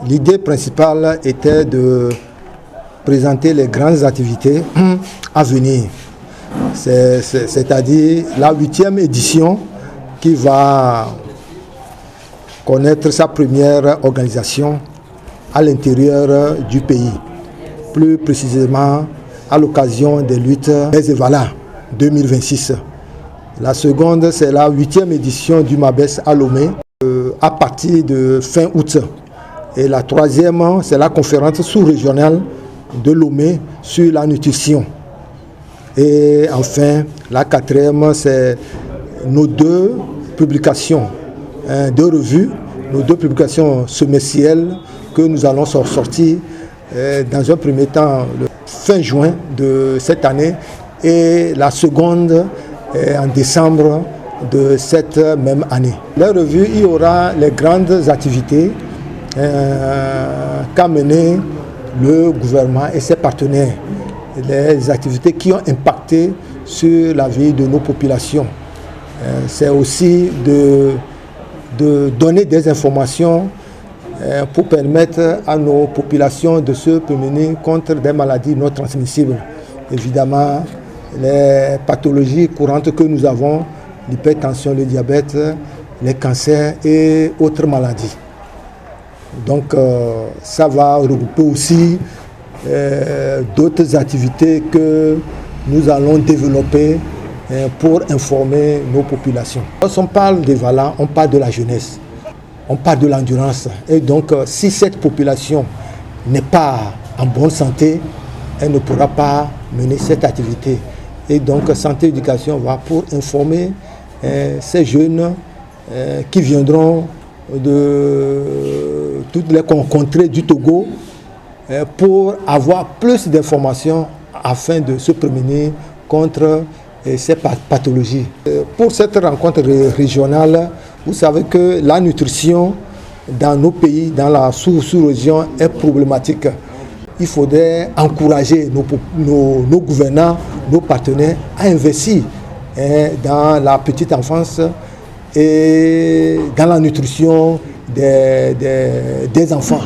L'idée principale était de présenter les grandes activités à venir. C'est-à-dire la 8e édition qui va connaître sa première organisation à l'intérieur du pays. Plus précisément à l'occasion des luttes des Evala 2026. La seconde, c'est la 8e édition du Mabès à Lomé à partir de fin août. Et la troisième, c'est la conférence sous-régionale de Lomé sur la nutrition. Et enfin, la quatrième, c'est nos deux publications de revues, nos deux publications semestrielles que nous allons sortir dans un premier temps le fin juin de cette année et la seconde en décembre de cette même année. La revue, il y aura les grandes activités qu'a mené le gouvernement et ses partenaires, les activités qui ont impacté sur la vie de nos populations. C'est aussi de donner des informations pour permettre à nos populations de se prémunir contre des maladies non transmissibles. Évidemment, les pathologies courantes que nous avons, l'hypertension, le diabète, les cancers et autres maladies. Donc ça va regrouper aussi d'autres activités que nous allons développer pour informer nos populations. Lorsqu'on parle des Valans, on parle de la jeunesse, on parle de l'endurance. Et donc si cette population n'est pas en bonne santé, elle ne pourra pas mener cette activité. Et donc Santé Éducation va pour informer ces jeunes qui viendront de toutes les contrées du Togo pour avoir plus d'informations afin de se prémunir contre ces pathologies. Pour cette rencontre régionale, vous savez que la nutrition dans nos pays, dans la sous-région, est problématique. Il faudrait encourager nos gouvernants, nos partenaires à investir dans la petite enfance et dans la nutrition des enfants.